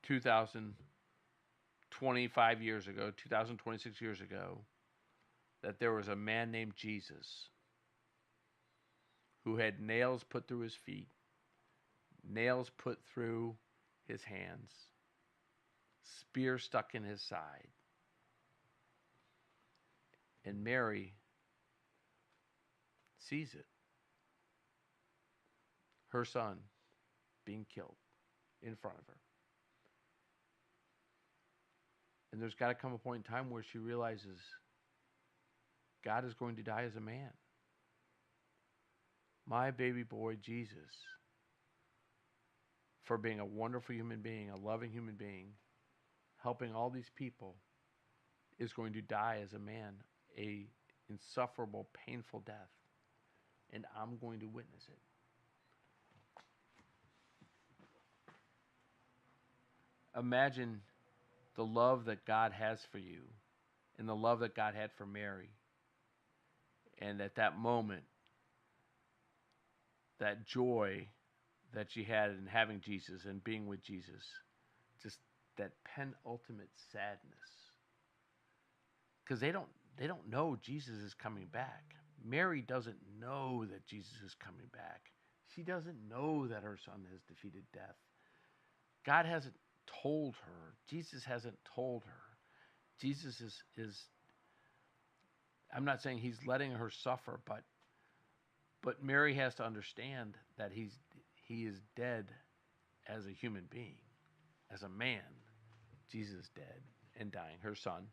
2025 years ago, 2026 years ago, that there was a man named Jesus who had nails put through his feet, nails put through his hands, spear stuck in his side. And Mary sees it. Her son being killed in front of her. And there's got to come a point in time where she realizes God is going to die as a man. My baby boy, Jesus, for being a wonderful human being, a loving human being, helping all these people, is going to die as a man, a insufferable, painful death. And I'm going to witness it. Imagine the love that God has for you and the love that God had for Mary. And at that moment, that joy that she had in having Jesus and being with Jesus, just that penultimate sadness. Because they don't know Jesus is coming back. Mary doesn't know that Jesus is coming back. She doesn't know that her son has defeated death. God hasn't told her. Jesus hasn't told her. Jesus is I'm not saying he's letting her suffer, but Mary has to understand that he is dead as a human being, as a man. Jesus is dead and dying, her son.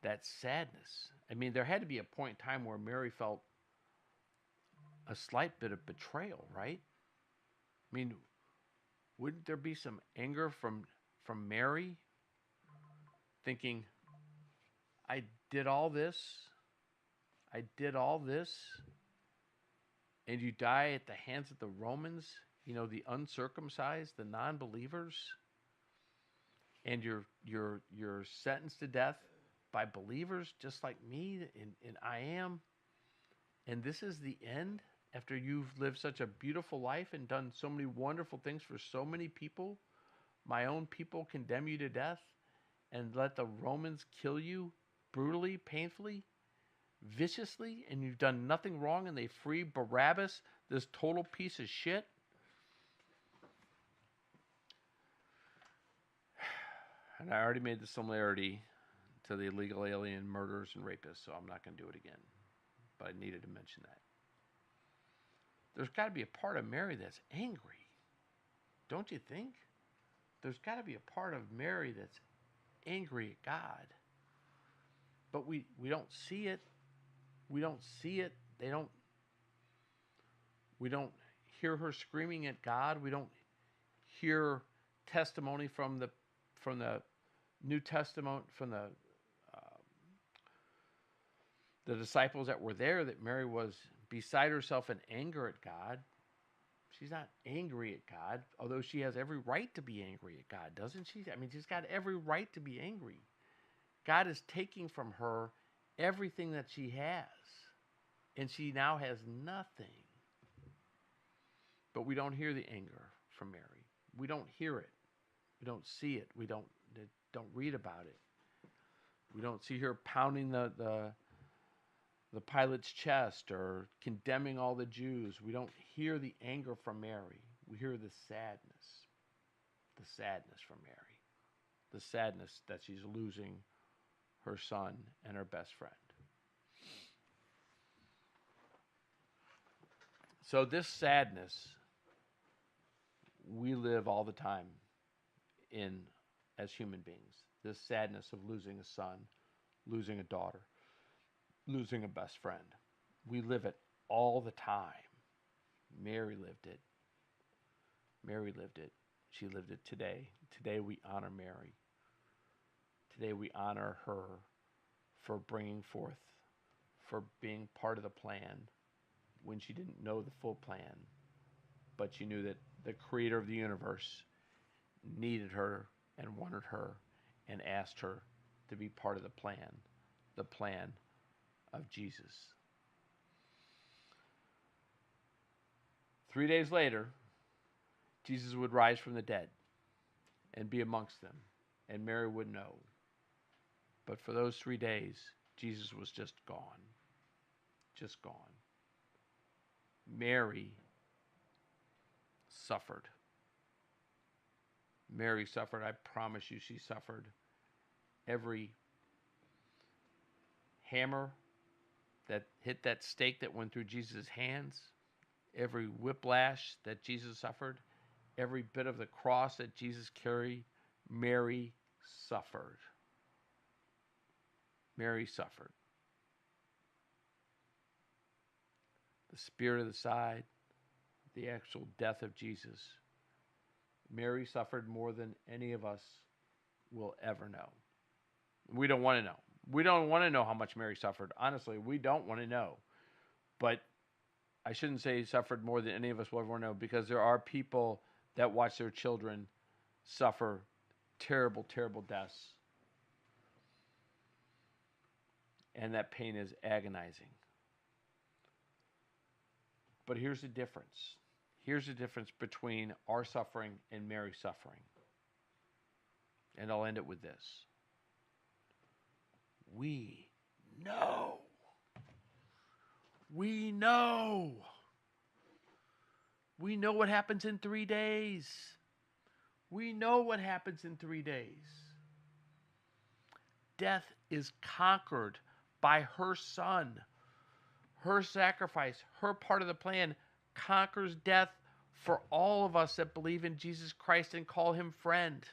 That sadness. I mean, there had to be a point in time where Mary felt a slight bit of betrayal, right? I mean, wouldn't there be some anger from Mary thinking, I did all this, and you die at the hands of the Romans, the uncircumcised, the non-believers, and you're sentenced to death by believers just like me, and I am, and this is the end after you've lived such a beautiful life and done so many wonderful things for so many people. My own people condemn you to death and let the Romans kill you brutally, painfully, viciously, and you've done nothing wrong, and they free Barabbas, this total piece of shit. And I already made the similarity to the illegal alien murderers and rapists, so I'm not going to do it again. But I needed to mention that. There's got to be a part of Mary that's angry. Don't you think? There's got to be a part of Mary that's angry at God. But we don't see it. We don't see it. We don't hear her screaming at God. We don't hear testimony from the New Testament, from the disciples that were there, that Mary was beside herself in anger at God. She's not angry at God, although she has every right to be angry at God, doesn't she? I mean, she's got every right to be angry. God is taking from her everything that she has. And she now has nothing. But we don't hear the anger from Mary. We don't hear it. We don't see it. We don't read about it. We don't see her pounding the Pilate's chest or condemning all the Jews. We don't hear the anger from Mary. We hear the sadness. The sadness from Mary. The sadness that she's losing her son and her best friend. So this sadness we live all the time in as human beings. This sadness of losing a son, losing a daughter, losing a best friend. We live it all the time. Mary lived it. Mary lived it. She lived it today. Today we honor Mary. Today we honor her for bringing forth, for being part of the plan when she didn't know the full plan, but she knew that the creator of the universe needed her and wanted her and asked her to be part of the plan of Jesus. 3 days later, Jesus would rise from the dead and be amongst them, and Mary would know. But for those 3 days, Jesus was just gone. Just gone. Mary suffered. Mary suffered. I promise you she suffered. Every hammer that hit that stake that went through Jesus' hands, every whiplash that Jesus suffered, every bit of the cross that Jesus carried, Mary suffered. Mary suffered. The spear to the side, the actual death of Jesus. Mary suffered more than any of us will ever know. We don't want to know. We don't want to know how much Mary suffered. Honestly, we don't want to know. But I shouldn't say suffered more than any of us will ever know, because there are people that watch their children suffer terrible, terrible deaths. And that pain is agonizing. But here's the difference. Here's the difference between our suffering and Mary's suffering. And I'll end it with this. We know. We know. We know what happens in 3 days. We know what happens in 3 days. Death is conquered by her son. Her sacrifice, her part of the plan, conquers death for all of us that believe in Jesus Christ and call him friend.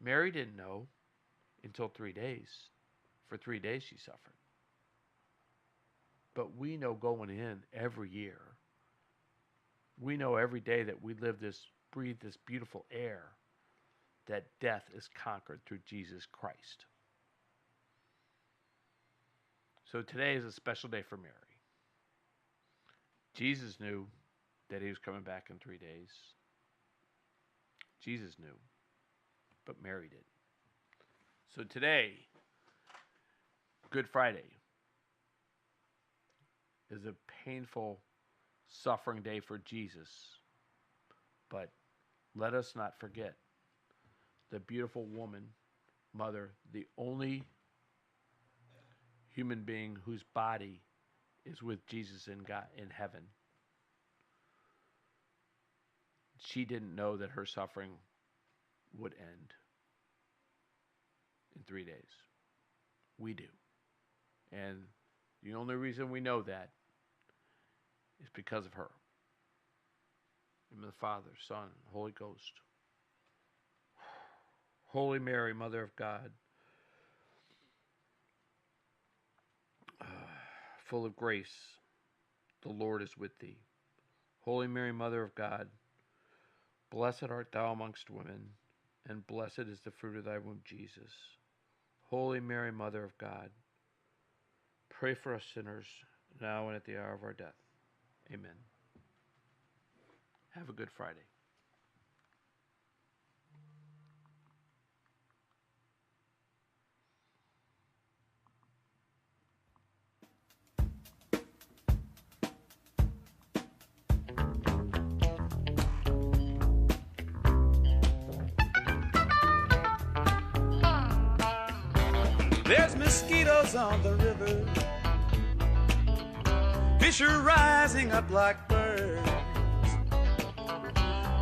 Mary didn't know until 3 days. For 3 days she suffered. But we know going in every year. We know every day that we live this, breathe this beautiful air, that death is conquered through Jesus Christ. So today is a special day for Mary. Jesus knew that he was coming back in 3 days. Jesus knew, but Mary did. So today, Good Friday, is a painful, suffering day for Jesus. But let us not forget the beautiful woman, mother, the only human being whose body is with Jesus in God in heaven. She didn't know that her suffering would end in 3 days. We do. And the only reason we know that is because of her. In the Father, Son, Holy Ghost. Holy Mary, Mother of God, full of grace, the Lord is with thee. Holy Mary, Mother of God, blessed art thou amongst women, and blessed is the fruit of thy womb, Jesus. Holy Mary, Mother of God, pray for us sinners, now and at the hour of our death. Amen. Have a good Friday. There's mosquitoes on the river, fish are rising up like birds.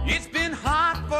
It's been hot for